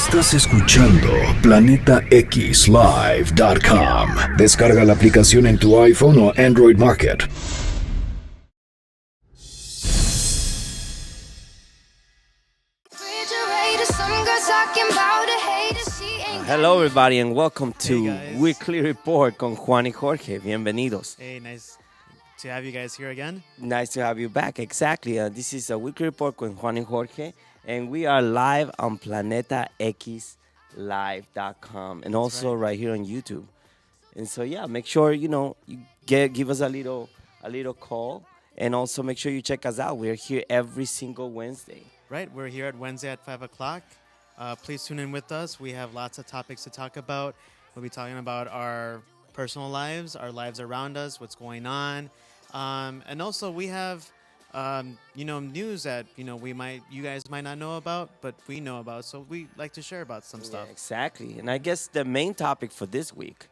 Estás escuchando PlanetaXLive.com. Descarga la aplicación en tu iPhone o Android Market. Hello, everybody, and welcome to Hey, Weekly Report con Juan y Jorge. Bienvenidos. Hey, nice to have you guys here again. Nice to have you back. Exactly. This is a Weekly Report con Juan y Jorge, and we are live on PlanetaXLive.com and also right here on YouTube. And so, yeah, make sure, you give us a little call, and also make sure you check us out. We're here every single Wednesday. Right, we're here at Wednesday at 5 o'clock. Please tune in with us. We have lots of topics to talk about. We'll be talking about our personal lives, our lives around us, what's going on. And also we have, news that, you guys might not know about, but we know about. So we like to share about some stuff. Yeah, exactly. And I guess the main topic for this week,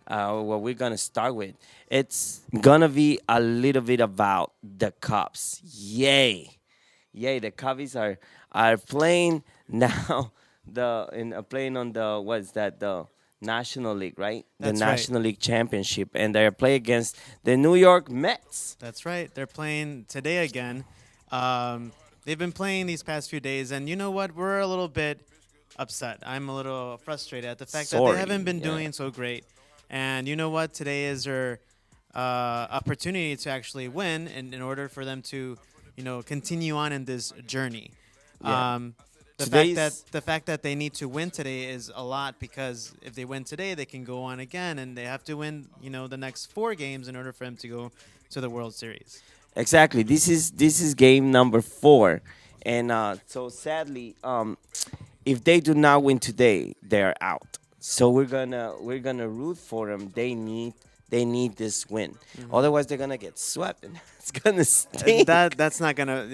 what we're going to start with, it's going to be a little bit about the Cubs. Yay, the Cubbies are playing now, playing on the National League, right? That's the right. National League Championship, and they're playing against the New York Mets. That's right. They're playing today again. They've been playing these past few days, and you know what? We're a little bit upset. I'm a little frustrated at the fact that they haven't been doing so great. And you know what? Today is their opportunity to actually win, and in order for them to, continue on in this journey. Yeah. The fact that they need to win today is a lot, because if they win today, they can go on again, and they have to win, the next 4 games in order for them to go to the World Series. Exactly. This is game number 4, and so sadly, if they do not win today, they're out. So we're gonna root for them. They need this win. Mm-hmm. Otherwise, they're gonna get swept, and it's gonna stink. That's not gonna,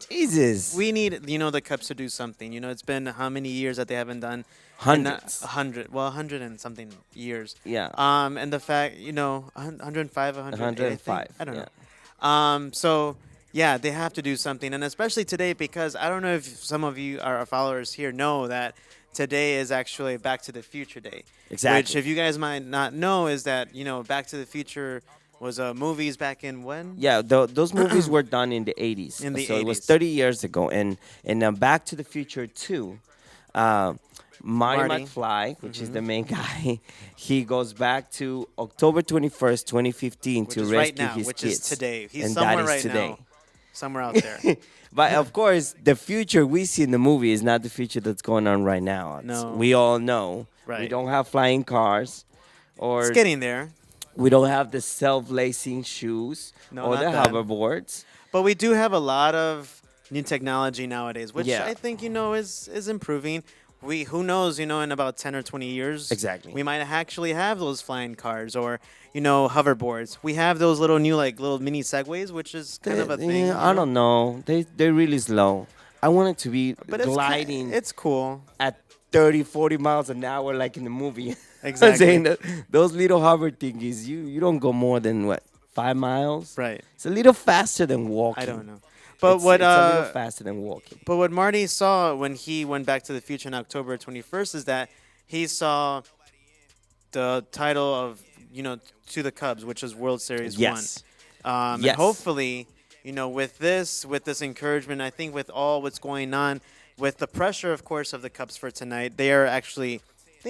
Jesus. We need, the Cubs to do something. It's been how many years that they haven't done? Hundreds. 100 and something years. Yeah. And the fact, 105, 105. I don't know. So yeah, they have to do something, and especially today, because I don't know if some of you, our followers here, know that today is actually Back to the Future Day. Exactly. Which, if you guys might not know, is that, Back to the Future was movies back in when? Yeah, those movies were done in the 80s. In the so 80s. It was 30 years ago. And Back to the Future 2, Marty McFly, which is the main guy, he goes back to October 21st, 2015 to rescue his kids. Which is today. He's and somewhere that is right today. now. Somewhere out there. But, of course, the future we see in the movie is not the future that's going on right now. No. We all know. Right. We don't have flying cars. It's getting there. We don't have the self-lacing shoes or the hoverboards. But we do have a lot of new technology nowadays, which Yeah. I think, is improving. Who knows, in about 10 or 20 years. Exactly. We might actually have those flying cars or, hoverboards. We have those little new, little mini Segways, which is kind of a thing. Yeah, I don't know. They're really slow. I want it to be gliding It's cool. at 30, 40 miles an hour like in the movie. Exactly. I'm saying that those little hover thingies, you don't go more than, 5 miles? Right. It's a little faster than walking. I don't know. But it's a little faster than walking. But what Marty saw when he went back to the future on October 21st is that he saw the title of, to the Cubs, which is World Series 1. Yes. And hopefully, with this encouragement, I think with all what's going on, with the pressure, of course, of the Cubs for tonight, they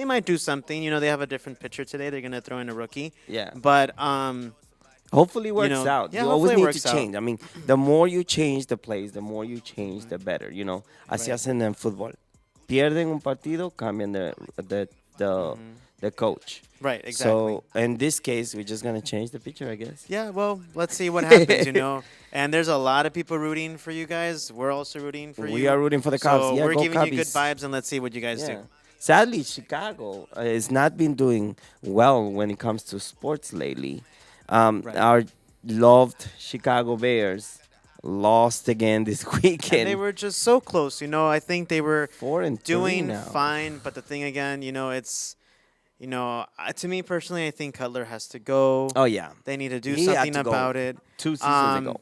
might do something. They have a different pitcher today. They're going to throw in a rookie. Yeah. But hopefully it works out. Yeah, You always hopefully it need to works change. I mean, the more you change the plays, the more you change, the better. Así hacen en fútbol. Pierden un partido, cambian the coach. Right, exactly. So in this case, we're just gonna change the pitcher, I guess. Yeah, well, let's see what happens. And there's a lot of people rooting for you guys. We're also rooting for you. We are rooting for the Cubs. So Yeah, we're go giving you good Cubbies. vibes, and let's see what you guys do. Sadly, Chicago has not been doing well when it comes to sports lately. Our loved Chicago Bears lost again this weekend. And they were just so close. I think they were 4-3 doing now. fine. But the thing again, it's, to me personally, I think Cutler has to go. Oh yeah, They need to do He had something to go about it. 2 seasons ago.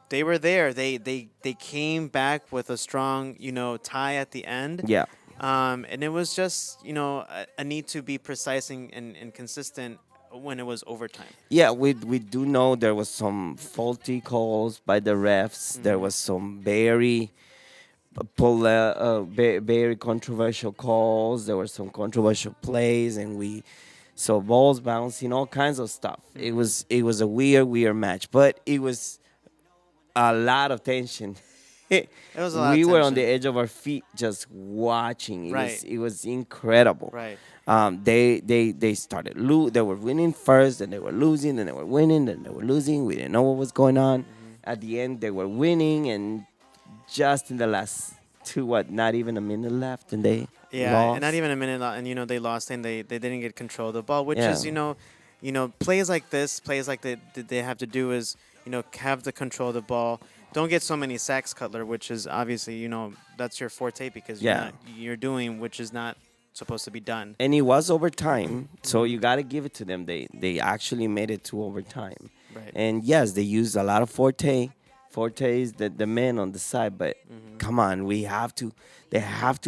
They were there. They came back with a strong, tie at the end. Yeah. And it was just a need to be precise and consistent when it was overtime. Yeah, we do know there was some faulty calls by the refs. There Mm-hmm. was some very controversial calls. There were some controversial plays, and we saw balls bouncing, all kinds of stuff. Mm-hmm. It was a weird match, but it was a lot of tension. It was a lot of We were on the tension. edge of our feet just watching. Right. It was incredible. Right. They started they were winning first, and they were losing, and they were winning, and they were losing. We didn't know what was going on. Mm-hmm. At the end, they were winning, and just in the last two, not even a minute left, and they Yeah, and not lost. even a minute, and they lost and they didn't get control of the ball, which Yeah. is plays like this, plays like that they have to do is have the control of the ball. Don't get so many sacks, Cutler, which is obviously that's your forte because Yeah. you're doing which is not supposed to be done. And it was overtime, so Mhm. you got to give it to them. They actually made it to overtime. Right. And yes, they used a lot of forte. Forte is the man on the side, but Mhm. come on, they have to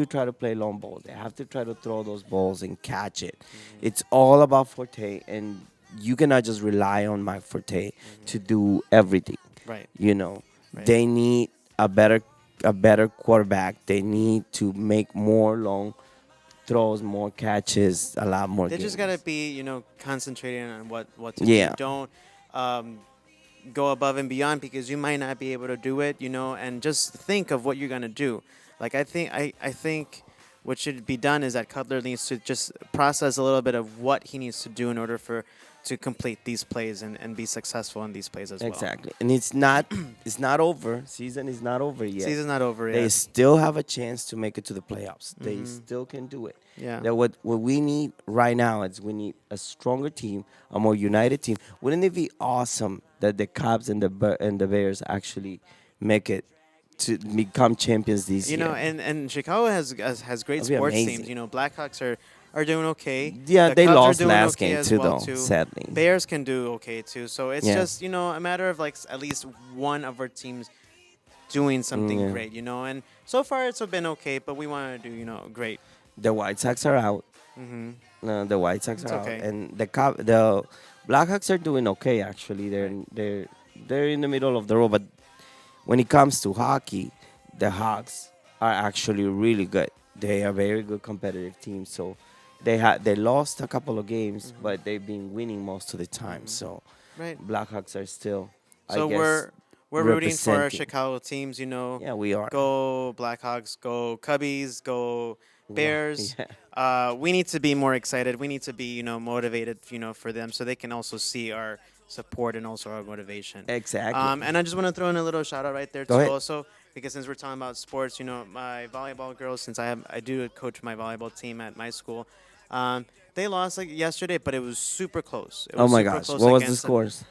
try to play long balls. They have to try to throw those balls and catch it. Mhm. It's all about Forte, and you cannot just rely on Mike Forte to do everything. Right. You know, Right. they need a better quarterback. They need to make more long throws, more catches, a lot more They games. just gotta be concentrating on what to Yeah. do. Don't um, go above and beyond because you might not be able to do it, and just think of what you're gonna do. Like I think what should be done is that Cutler needs to just process a little bit of what he needs to do in order for to complete these plays and be successful in these plays as well. Exactly, and it's not over. Season is not over yet. Season's not over They yet. still have a chance to make it to the playoffs. They Mhm. still can do it. Yeah. That what we need right now is we need a stronger team, a more united team. Wouldn't it be awesome that the Cubs and the Bears actually make it to become champions this year? And Chicago has great That'd be sports amazing. teams. Blackhawks are doing okay. Yeah, The they Cubs are lost doing last okay game as too, well though. too. Sadly. Bears can do okay too. So it's Yeah. just a matter of like at least one of our teams doing something Yeah. great. And so far it's been okay, but we want to do great. The White Sox are out. Hmm. The White Sox It's are okay. out, and the Blackhawks are doing okay actually. Right. They're in the middle of the road, but when it comes to hockey, the Hawks are actually really good. They are a very good competitive team. So they lost a couple of games, Mhm. but they've been winning most of the time. Mhm. So Right. Blackhawks are still, So I guess, we're rooting for our representing. Chicago teams. Yeah, we are. Go Blackhawks, go Cubbies, go Bears. Yeah, We need to be more excited. We need to be motivated for them so they can also see our support and also our motivation. exactly. And I just want to throw in a little shout out right there Go too ahead. also because since we're talking about sports, my volleyball girls, since I do coach my volleyball team at my school. They lost like yesterday, but it was super close. It Oh was my super gosh, close what was the against them. scores?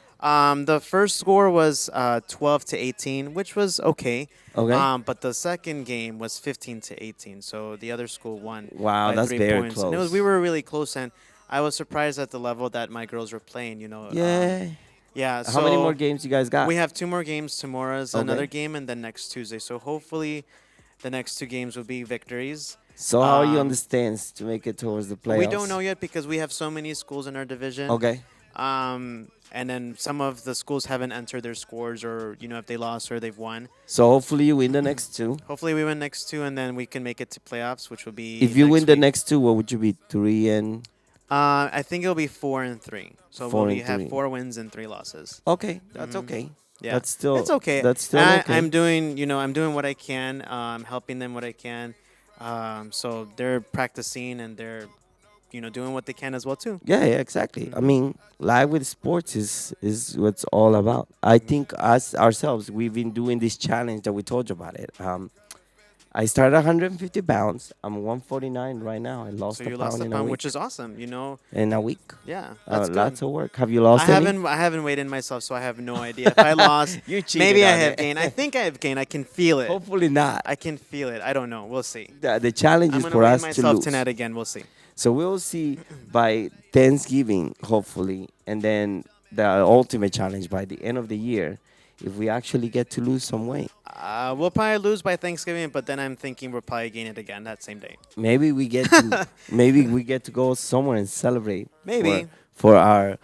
The first score was 12-18, which was okay. Okay. But the second game was 15-18. So the other school won Wow, by that's 3 very points. And close. we were really close, and I was surprised at the level that my girls were playing. Yeah. Yeah. How many so more games you guys got? we have 2 more games. Tomorrow's Okay. another game, and then next Tuesday. So hopefully, the next 2 games will be victories. So how are you on the Um, stands to make it towards the playoffs? We don't know yet because we have so many schools in our division. Okay. And then some of the schools haven't entered their scores, or if they lost or they've won. So hopefully you win the next two. Hopefully, we win next 2, and then we can make it to playoffs, which will be. If you win the week. next two, what would you be? 3 and I think it'll be 4-3. So 4 we'll and have 3. 4 wins and 3 losses. okay, that's Mhm. okay. Yeah, That's still it's okay. That's still okay. I'm doing, I'm doing what I can. Helping them what I can. So they're practicing and they're, doing what they can as well too. Yeah, exactly. I Mhm. mean, live with sports is what's all about. I think us ourselves, we've been doing this challenge that we told you about it. I started 150 pounds. I'm 149 right now. I lost So a you pound lost a in a pound, week. which is awesome. In a week. Yeah, that's good. Lots of work. Have you lost any? I haven't weighed in myself, so I have no idea. If I lost, You cheated maybe I on have it. gained. I think I have gained. I can feel it. Hopefully not. I can feel it. I don't know. We'll see. The challenge I'm is gonna for weigh us to myself lose. tonight again. We'll see. So we'll see by Thanksgiving, hopefully, and then the ultimate challenge by the end of the year if we actually get to lose some weight. We'll probably lose by Thanksgiving, but then I'm thinking we'll probably gain it again that same day. Maybe we get to maybe we get to go somewhere and celebrate Maybe. for our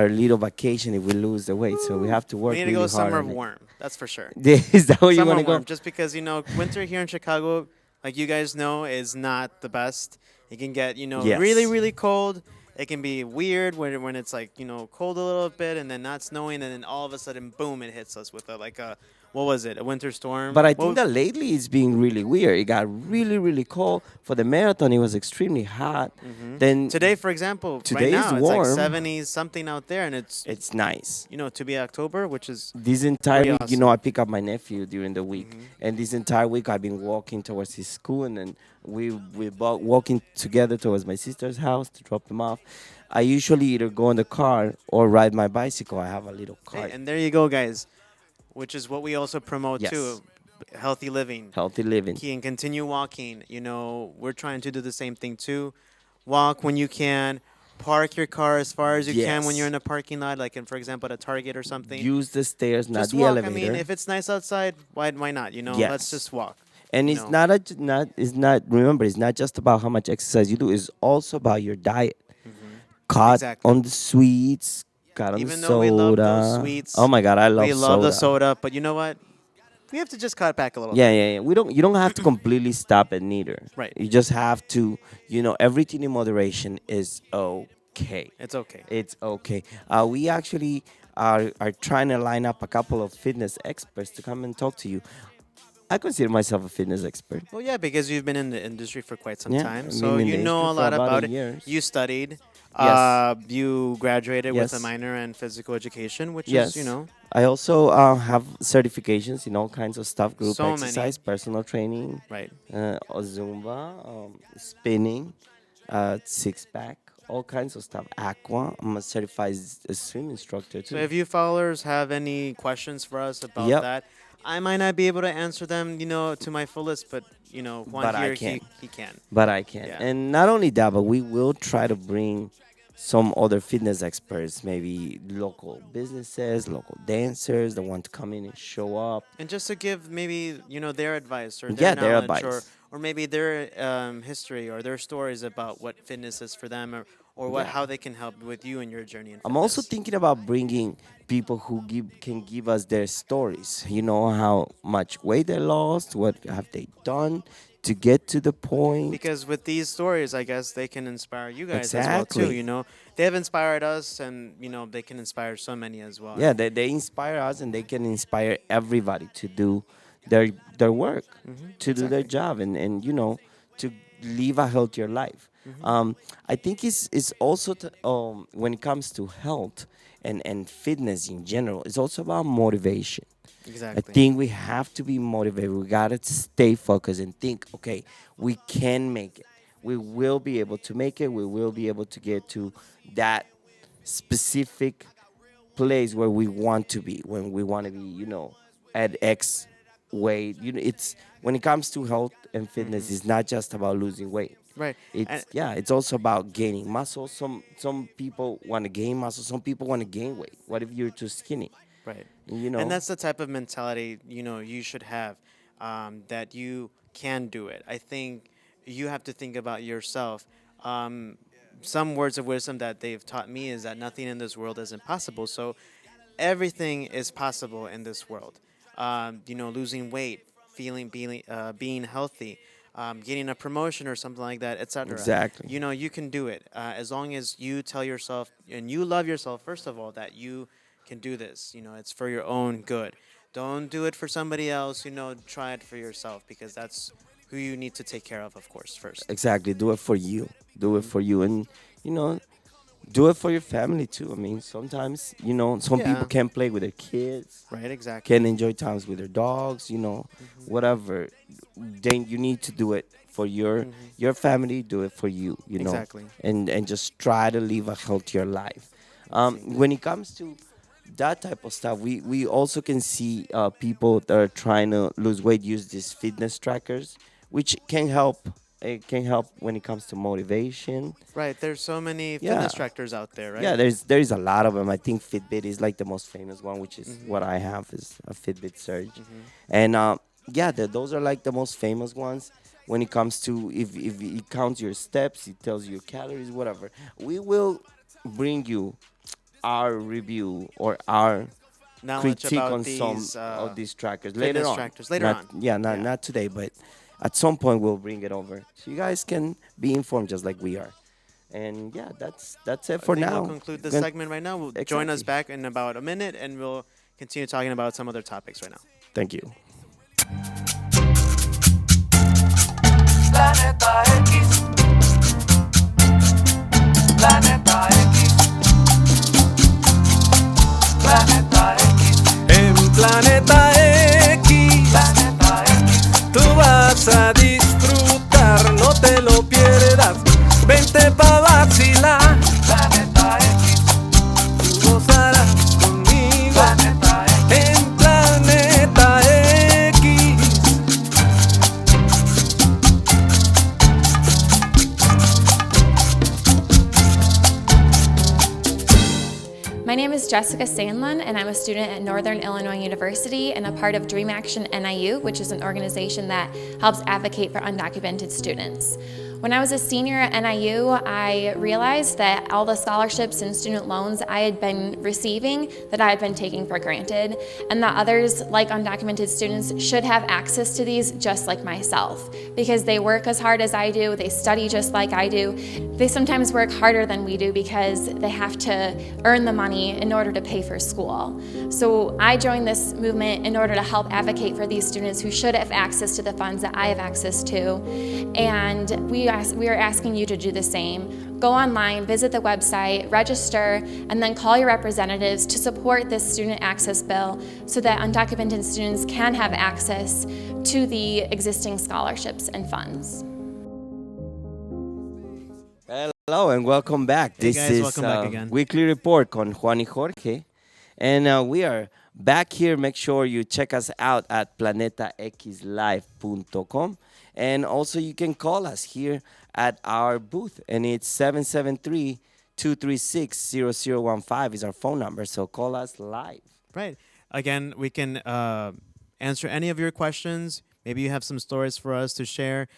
little vacation if we lose the weight. So we have to We work need to really go hard somewhere on it. warm. That's for sure. Is that where you Somewhere want to go? warm, just because winter here in Chicago, like you guys know, is not the best. It can get Yes. really really cold. It can be weird when it's like cold a little bit and then not snowing and then all of a sudden boom it hits us with a what was it, a winter storm? But I What think that lately it's being really weird. It got really, really cold. For the marathon, it was extremely hot. Then today, for example, right today is now it's like warm. 70s something out there, and It's nice. to be October, which is This entire pretty week, awesome. I pick up my nephew during the week, and this entire week I've been walking towards his school, and then we walking together towards my sister's house to drop him off. I usually either go in the car or ride my bicycle. I have a little Hey, cart. and there you go, guys, which is what we also promote Yes. too, healthy living. Healthy living. Can continue walking. We're trying to do the same thing too. Walk when you can. Park your car as far as you can when you're in a parking lot, like for example at a Target or something. Use the stairs, not Just the walk. elevator. I mean, if it's nice outside, why not? Yes. Let's just walk. And you it's know. not not it's not remember it's not just about how much exercise you do, it's also about your diet. Cut Exactly. on the sweets, cut on Even the though we love those soda. sweets, Oh my god, I love we soda. love the soda, but you know what? We have to just cut back a little Yeah, bit. yeah, yeah. You don't have to completely stop it neither. Right. You just have to, everything in moderation is okay. It's okay. It's okay. We actually are trying to line up a couple of fitness experts to come and talk to you. I consider myself a fitness expert. Well, yeah, because you've been in the industry for quite some Yeah, time, I've so been in you the know industry a for lot about about 8 it. years. You studied. Yes. You graduated with a Yes. minor in physical education, which Yes. is I also have certifications in all kinds of stuff: group So exercise, many. personal training, right. Zumba, spinning, six pack, all kinds of stuff. Aqua. I'm a certified swim instructor So too. if you followers have any questions for us about Yep. that, I might not be able to answer them, to my fullest, but Juan But I here, can. he can. But I can. Yeah. And not only that, but we will try to bring some other fitness experts, maybe local businesses, local dancers that want to come in and show up. And just to give maybe their advice or Yeah, their their knowledge advice. or maybe their history or their stories about what fitness is for them or Yeah. how they can help with you in your journey in fitness. I'm also thinking about bringing people who can give us their stories. You know how much weight they lost, what have they done to get to the point. Because with these stories, I guess they can inspire you guys as well too. Exactly. They have inspired us, and they can inspire so many as well. Yeah, they inspire us and they can inspire everybody to do their work, to do their exactly. job, and to live a healthier life. I think it's also when it comes to health and fitness in general, it's also about motivation. I Exactly. think we have to be motivated. We gotta stay focused and think, okay, we can make it. We will be able to make it. We will be able to get to that specific place where we want to be, when we want to be, at X weight. It's when it comes to health and fitness, it's not just about losing weight. Right. And It's also about gaining muscle. Some people want to gain muscle. Some people want to gain weight. What if you're too skinny? right. You know. And that's the type of mentality you should have, that you can do it. I think you have to think about yourself. Some words of wisdom that they've taught me is that nothing in this world is impossible. So everything is possible in this world. Losing weight, being healthy, getting a promotion or something like that, etc. Exactly. You can do it as long as you tell yourself and you love yourself first of all that you can do this. It's for your own good. Don't do it for somebody else. Try it for yourself because that's who you need to take care of course, first. Exactly. Do it for you. Do it for you, and you know, do it for your family too. I mean, sometimes some people Yeah. can play with their kids, Right. Exactly. can enjoy times with their dogs. Whatever. Then you need to do it for your family. Do it for you. Exactly. and just try to live a healthier life. When it comes to that type of stuff, we also can see people that are trying to lose weight use these fitness trackers, which can help It can help when it comes to motivation. Right. There's so many Yeah. fitness trackers out there, right? Yeah, there's a lot of them. I think Fitbit is like the most famous one, which is Mm-hmm. what I have is a Fitbit Surge, Mm-hmm. and yeah, those are like the most famous ones. When it comes to if it counts your steps, it tells you your calories, whatever. We will bring you our review or our Knowledge critique about on some these of these trackers later fitness on. trackers later Not on. yeah, not Yeah. not today, but at some point we'll bring it over so you guys can be informed just like we are. And yeah, that's it I for think we'll now. conclude this Gon- segment right now. We'll join us exactly. back in about a minute, and we'll continue talking about some other topics right now. Thank you. Planeta X, Planeta X, Planeta X, En Planeta X, Planeta X, tú vas a disfrutar, no te lo pierdas. Vente pa' vacilar, Planeta X, tú gozarás conmigo. Planeta X, En Planeta X. My name is Jessica Sandlin, and I'm a student at Northern Illinois University and a part of Dream Action NIU, which is an organization that helps advocate for undocumented students. When I was a senior at NIU, I realized that all the scholarships and student loans I had been receiving that I had been taking for granted, and that others, like undocumented students, should have access to these just like myself, because they work as hard as I do, they study just like I do. They sometimes work harder than we do because they have to earn the money in order to pay for school. So I joined this movement in order to help advocate for these students who should have access to the funds that I have access to, and we are asking you to do the same. Go online, visit the website, register, and then call your representatives to support this student access bill so that undocumented students can have access to the existing scholarships and funds. Hello and welcome back. Hey This guys, is welcome back again. Weekly Report con Juan y Jorge. And we are back here. Make sure you check us out at planetaxlive.com. And also you can call us here at our booth. And it's 773-236-0015 is our phone number. So call us live. Right. Again, we can answer any of your questions. Maybe you have some stories for us to share.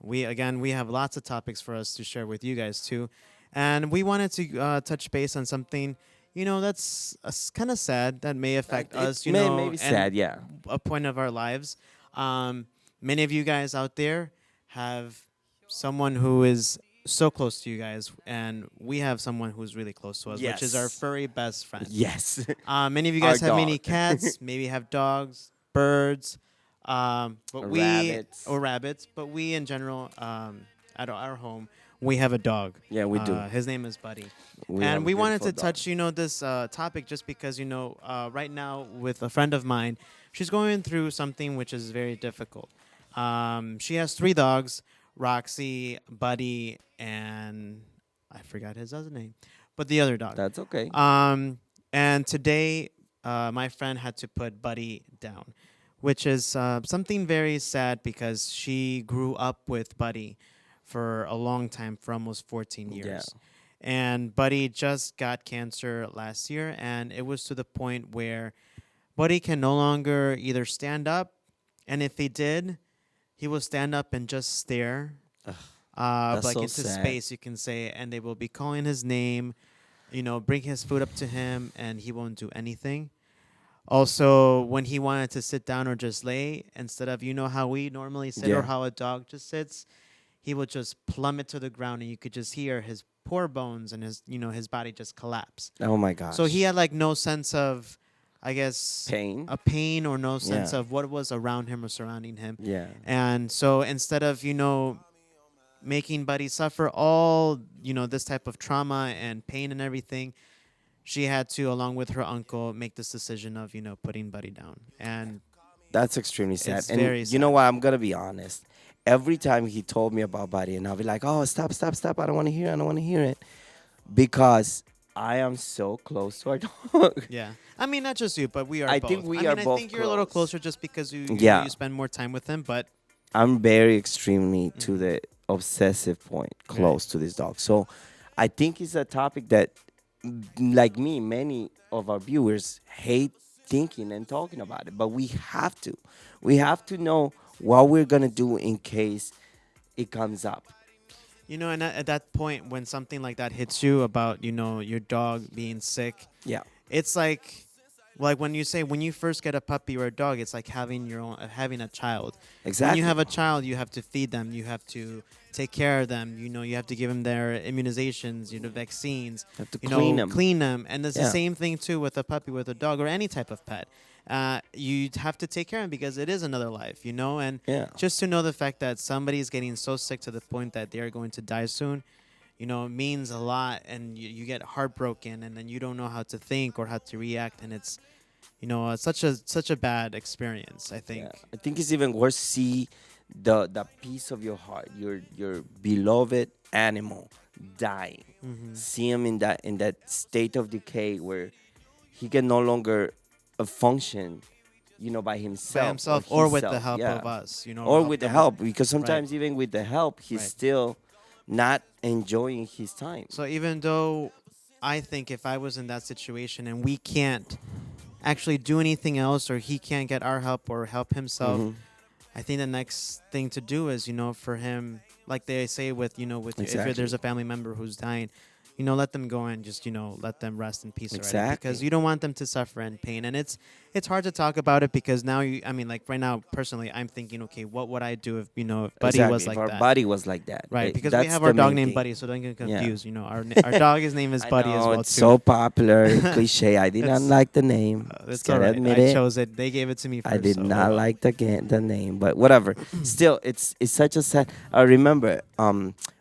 We have lots of topics for us to share with you guys too. And we wanted to touch base on something, that's kind of sad that may affect us, Maybe and sad, yeah. a point of our lives. Many of you guys out there have someone who is so close to you guys, and we have someone who's really close to us, which is our Yes. furry best friend. Yes. Many of you guys Our have many dog. cats, maybe have dogs, birds, but Or we rabbits. or rabbits. But we, in general, at our home, we have a dog. Yeah, we do. His name is Buddy, We have and a we wanted to beautiful dog. touch, this topic just because, right now with a friend of mine, she's going through something which is very difficult. She has 3 dogs: Roxy, Buddy, and I forgot his other name, but the other dog. That's okay. And today, my friend had to put Buddy down, which is something very sad because she grew up with Buddy for a long time, for almost 14 years. Yeah. And Buddy just got cancer last year, and it was to the point where Buddy can no longer either stand up, and if he did, he will stand up and just stare. That's Like so into sad. space, you can say, and they will be calling his name, bring his food up to him, and he won't do anything. Also, when he wanted to sit down or just lay, instead of how we normally sit Yeah. or how a dog just sits, he would just plummet to the ground, and you could just hear his poor bones and his body just collapse. Oh my gosh. So he had like no sense of, I guess, Pain? a pain or no sense Yeah. of what was around him or surrounding him. Yeah. And so instead of, making Buddy suffer all, this type of trauma and pain and everything, she had to, along with her uncle, make this decision of, putting Buddy down. And That's extremely sad. It's And very you know sad. what? I'm gonna be honest. Every time he told me about Buddy, and I'll be like, "Oh, stop! I don't want to hear. I don't want to hear it," because I am so close to our dog. yeah, I mean, not just you, but we are I both. think we I are mean, I both think you're a little close. closer just because you Yeah. spend more time with him, but I'm very extremely to Mm-hmm. the obsessive point close to this dog. So I think it's a topic that, like me, many of our viewers hate thinking and talking about it. But we have to. We have to know what we're going to do in case it comes up. And at that point, when something like that hits you about, your dog being sick, Yeah. it's like when you say when you first get a puppy or a dog, it's like having having a child. When Exactly. you have a child, you have to feed them, you have to take care of them. You have to give them their immunizations, vaccines. Have to clean 'em. Clean them, and it's the Yeah. same thing too with a puppy, with a dog, or any type of pet. You have to take care of them because it is another life, and Yeah. just to know the fact that somebody is getting so sick to the point that they are going to die soon, means a lot, and you get heartbroken, and then you don't know how to think or how to react, and it's, such a bad experience, I think. Yeah. I think it's even worse. See the piece of your heart, your beloved animal dying. See him in that state of decay where he can no longer function, by himself. By himself or with the himself. help Yeah. of us, Or with the them. help, because sometimes even with the help, he's Right. still not enjoying his time. So even though I think if I was in that situation and we can't actually do anything else, or he can't get our help or help himself, I think the next thing to do is, for him, like they say with, if Exactly. there's a family member who's dying, let them go and just, let them rest in peace already, Exactly. because you don't want them to suffer in pain. And it's hard to talk about it because now like right now, personally, I'm thinking, okay, what would I do if, if Buddy Exactly. was if like our that? Buddy was like that. Right, because we That's have the our dog main named thing. Buddy, so don't get Yeah. confused. Our dog, his name is I Buddy know, as well it's too. so popular, cliche. I did not It's- like the name. It's Gotta all right. admit I it. chose it. They gave it to me first. I did so, not well. like the name, but whatever. Still, it's such a sad. I remember,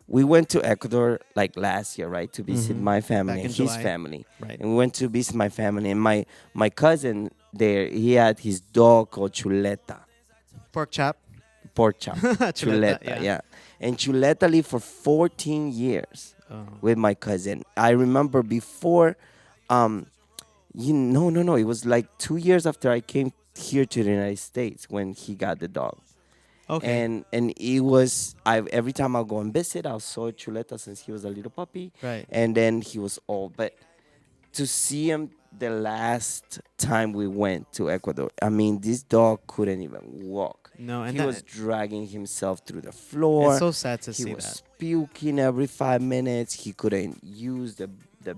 we went to Ecuador like last year, right, to visit my family Back and in his July. family, Right. and we went to visit my family. And my cousin there, he had his dog called Chuleta, Pork chop. pork chop, Chuleta, Chuleta, yeah. and Chuleta lived for 14 years Oh. with my cousin. I remember before, no, it was like 2 years after I came here to the United States when he got the dog. Okay. And it was every time I go and visit, I saw Chuleta since he was a little puppy. Right. And then he was old. But to see him the last time we went to Ecuador, I mean, this dog couldn't even walk. No, and he was dragging himself through the floor. it's so sad to He see was that. puking every 5 minutes. He couldn't use the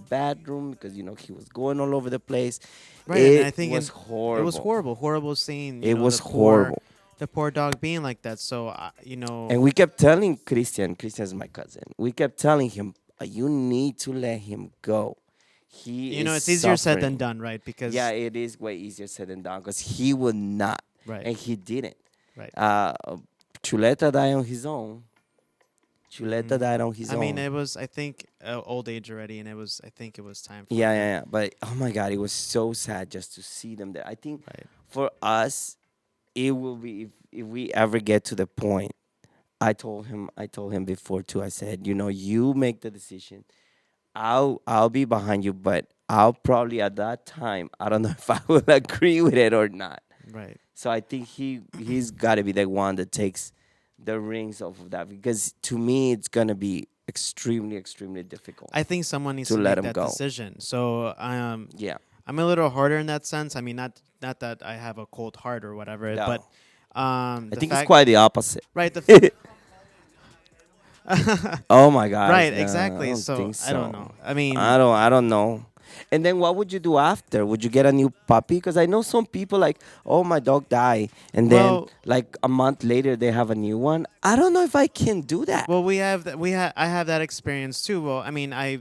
bathroom because he was going all over the place. Right, It and I think was horrible. It was horrible seeing. It was the horrible. The poor dog being like that. So And we kept telling Christian's my cousin. We kept telling him, you need to let him go. He is it's easier said than suffering." done, right? Because Yeah, it is way easier said than done because he would not. Right. And he didn't. Right. Chuleta died on his own. Chuleta died on his I own. mean, it was, I think, old age already, and I think it was time for Yeah. But oh my God, it was so sad just to see them there. I think Right. for us, it will be if we ever get to the point. I told him before too. I said, you make the decision. I'll be behind you, but I'll probably at that time, I don't know if I will agree with it or not. Right. So I think he's got to be the one that takes the reins off of that, because to me it's gonna be extremely, extremely difficult. I think someone needs To to let make him that go. decision. So Yeah. I'm a little harder in that sense. I mean, not that I have a cold heart or whatever, No. but I think it's quite the opposite. right. Oh my God. Right, no, exactly. I don't So, think I don't know. I mean, I don't know. And then what would you do after? Would you get a new puppy? Because I know some people like, oh, my dog died, and then Well- like a month later they have a new one. I don't know if I can do that. well, I have that experience too. Well, I mean, I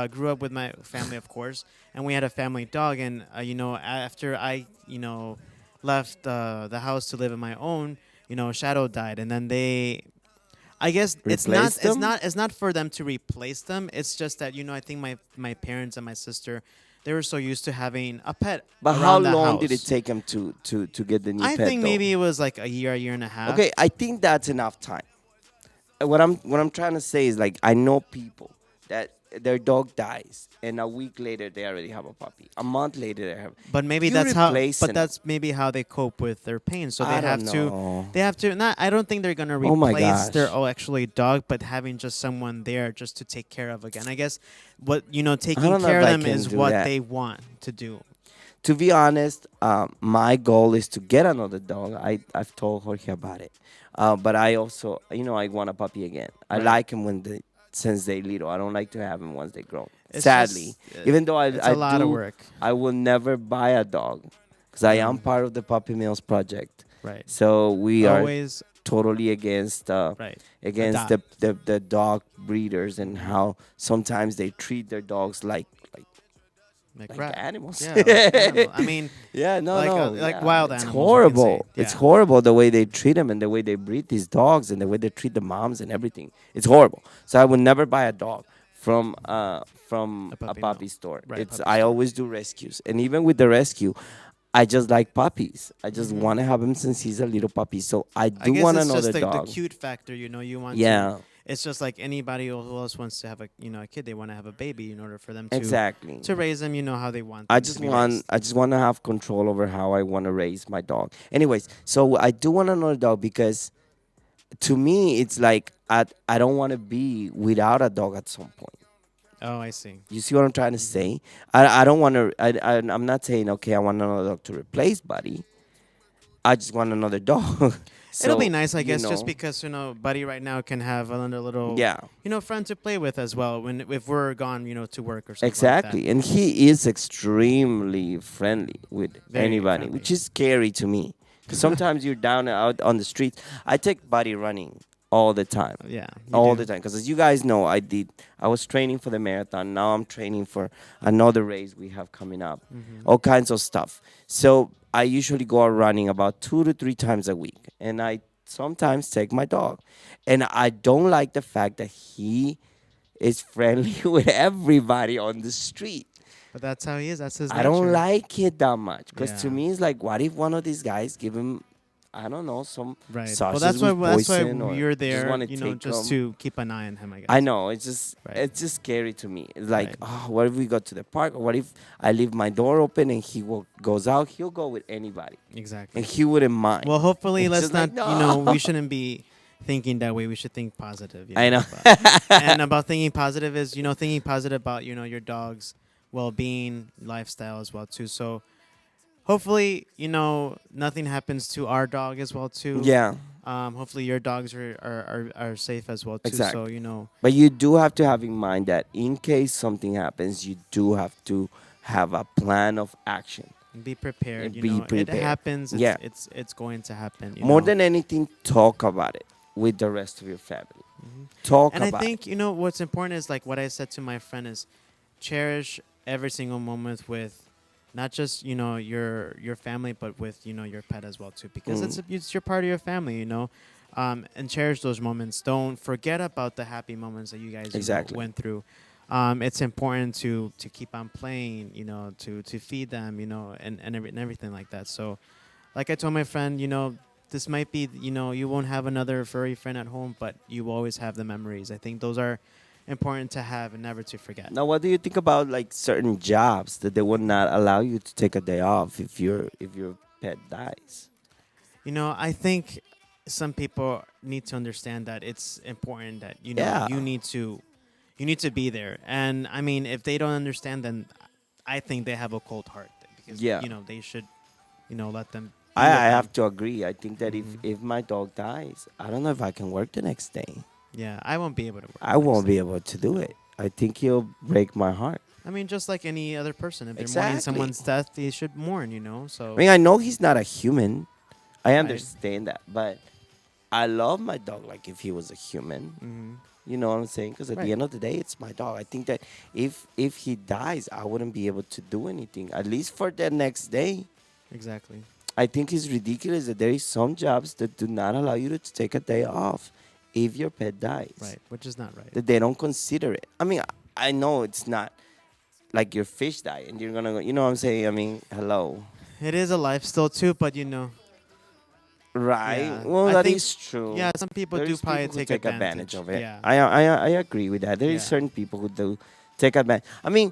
grew up with my family, of course, and we had a family dog. And after I left the house to live on my own, Shadow died, and then I guess Replaced them? it's not for them to replace them. It's just that I think my parents and my sister, they were so used to having a pet. But how around the long did it house. take him to get the new I pet? think though? maybe it was like a year and a half. Okay, I think that's enough time. What I'm trying to say is, like, I know people that their dog dies, and a week later they already have a puppy. A month later they have. But maybe You that's how. replace But an- that's maybe how they cope with their pain. So they I have don't to. know. They have to. Not. I don't think they're gonna Oh my replace their gosh. actually dog, but having just someone there just to take care of again. I guess what taking don't know care if of I them can is do what that. they want to do. To be honest, my goal is to get another dog. I've told Jorge about it, but I also I want a puppy again. I Right. like him since they little. I don't like to have him once they grow. It's Sadly, just, even though it's I a lot do, of work. I will never buy a dog because I am No. part of the Puppy Mills project. Right. So we are Always totally against right. against the dog breeders and how sometimes they treat their dogs like Like, like animals. Yeah. Like animal. I mean, Yeah, no, like, no, like yeah. wild it's animals, we can say. horrible. It's Yeah. horrible the way they treat them and the way they breed these dogs and the way they treat the moms and everything. It's horrible. So I would never buy a dog from A a puppy puppy mill. store. Right, It's puppy I store. always do rescues, and even with the rescue, I just like puppies. I just Mm-hmm. want to have him since he's a little puppy. So I I do guess want it's another just the dog. cute factor, you want Yeah. to. It's just like anybody who else wants to have a kid. They want to have a baby in order for them to Exactly. to raise them. How they want. I them just to be want raised. I just want to have control over how I want to raise my dog. Anyways, so I do want another dog because to me it's like I don't want to be without a dog at some point. Oh, I see. You see what I'm trying to say? I don't want to I'm not saying okay, I want another dog to replace Buddy. I just want another dog. It'll be So, nice, I you guess, just know, because Buddy right now can have another little yeah. friend to play with as well when if we're gone to work or something. Exactly. And he is extremely friendly with Very anybody, friendly. which is scary to me. Because sometimes you're down out on the streets. I take Buddy running all the time. Like that. Yeah. All the time. Because as you guys know, I was training for the marathon. Now I'm training for another race we have coming up. Mm-hmm. All kinds of stuff. So I usually go out running about 2 to 3 times a week. And I sometimes take my dog. And I don't like the fact that he is friendly with everybody on the street. But that's how he is. That's his nature. I don't like it that much because to Yeah. me it's like, what if one of these guys give him, I don't know, some Right. Well, sausages that's why with poison or you're just there. wanna Just take 'em. to keep an eye on him. I guess. I know it's just Right. it's just scary to me. It's like, Right. oh, what if we go to the park? Or what if I leave my door open and he goes out? He'll go with anybody Exactly. and he wouldn't mind. Well, hopefully, It's let's just not. like, We shouldn't be thinking that way. We should think positive. I know. And about thinking positive is thinking positive about your dog's well-being, lifestyle as well too. So hopefully nothing happens to our dog as well too. Yeah, Hopefully your dogs are safe as well too. Exactly. So but you do have to have in mind that in case something happens, you do have to have a plan of action. be prepared. Be It prepared. happens. Yeah. It's going to happen. More than anything, talk about it with the rest of your family. Talk And I about think what's important is like what I said to my friend is cherish every single moment with not just your family but with your pet as well too because it's your part of your family and cherish those moments. Don't forget about the happy moments that you guys Exactly. went through. It's important to keep on playing, to feed them, and everything like that. So, like I told my friend, this might be, you won't have another furry friend at home, but you will always have the memories. I think those are important to have and never to forget. Now, what do you think about like certain jobs that they would not allow you to take a day off if your pet dies? I think some people need to understand that it's important that Yeah. you need to be there. And I mean, if they don't understand, then I think they have a cold heart because Yeah. they should let them. I be with them. have to agree. I think that if my dog dies, I don't know if I can work the next day. Yeah, I won't be able to work. I won't be able to do it. I think he'll break my heart. I mean, just like any other person, if they're Exactly. mourning someone's death, they should mourn. So I mean, I know he's not a human. I Right. understand that, but I love my dog like if he was a human. Mhm. You know what I'm saying? Because at Right. the end of the day, it's my dog. I think that if he dies, I wouldn't be able to do anything, at least for the next day. Exactly. I think it's ridiculous that there is some jobs that do not allow you to take a day off if your pet dies. Right, which is not right. That they don't consider it. I mean, I know it's not like your fish die and you're gonna go. You know what I'm saying? I mean, hello. It is a life still too, but Right. Yeah. Well, I that think- is true. yeah, some people There do is probably people who take advantage of it. Yeah. I agree with that. There is Yeah. certain people who do Take advantage. I mean,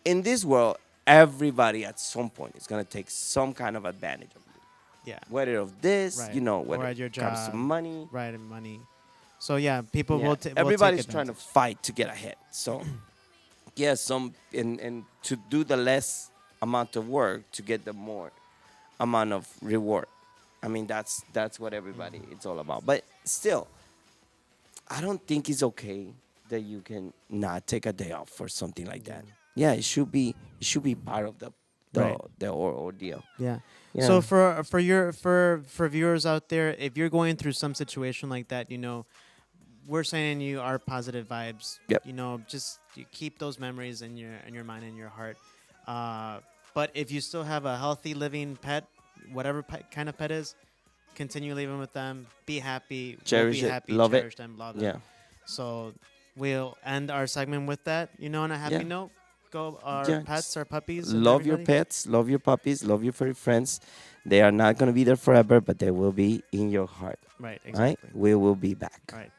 in this world, everybody at some point is gonna take some kind of advantage of you. Yeah. Whether of this, Right. whether Or at your it comes to job. money. Right, and money. So yeah, people Yeah. will take Everybody's trying to advantage. fight to get ahead. So, yeah, and to do the less amount of work to get the more amount of reward. I mean, that's what everybody it's all about. But still, I don't think it's okay that you can not take a day off for something like that. Yeah, it should be part of Right. the ordeal. Yeah. Yeah. So for viewers out there, if you're going through some situation like that, we're sending you our positive vibes. Yep. Just you keep those memories in your mind and your heart. But if you still have a healthy living pet, whatever kind of pet is, continue living with them. Be happy. Cherish be it, happy. love it. Cherish them. Love them. Yeah. So we'll end our segment with that. On a happy Yeah. note. Go our Yeah, pets, our puppies. and Love your everybody. pets, love your puppies, love your furry friends. They are not going to be there forever, but they will be in your heart. Right. All right? Exactly. We will be back. All right.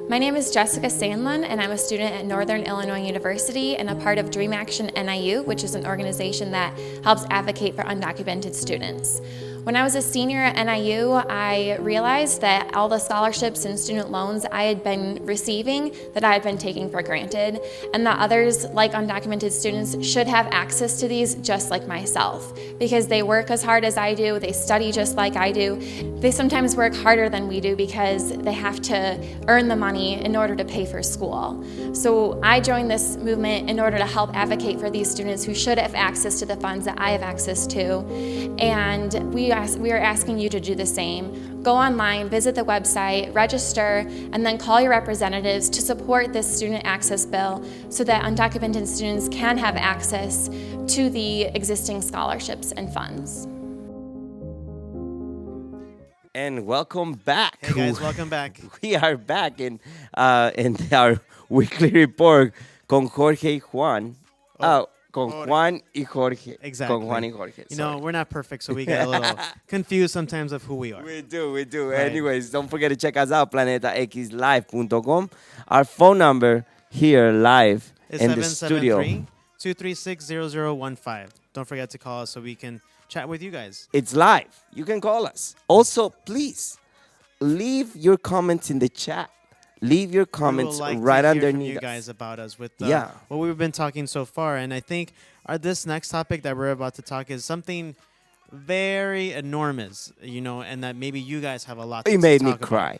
My name is Jessica Sandlin, and I'm a student at Northern Illinois University and a part of Dream Action NIU, which is an organization that helps advocate for undocumented students. When I was a senior at NIU, I realized that all the scholarships and student loans I had been receiving that I had been taking for granted, and that others, like undocumented students, should have access to these just like myself, because they work as hard as I do, they study just like I do. They sometimes work harder than we do because they have to earn the money in order to pay for school. So I joined this movement in order to help advocate for these students who should have access to the funds that I have access to, and we are asking you to do the same. Go online, visit the website, register, and then call your representatives to support this student access bill so that undocumented students can have access to the existing scholarships and funds. And welcome back. Hey guys, welcome back. We are back in our weekly report con Jorge y Juan. Con Juan y Jorge. Exactly. Con Juan y Jorge. Sorry. We're not perfect, so we get a little confused sometimes of who we are. We do. Right. Anyways, don't forget to check us out, planetaxlive.com. Our phone number here live It's in the studio. 773-236-0015. Don't forget to call us so we can chat with you guys. It's live. You can call us. Also, please leave your comments in the chat. Leave your comments we would like right to hear underneath from you us. guys about us with Yeah. what we've been talking so far. And I think this next topic that we're about to talk is something very enormous, and that maybe you guys have a lot to It made me talk about. cry.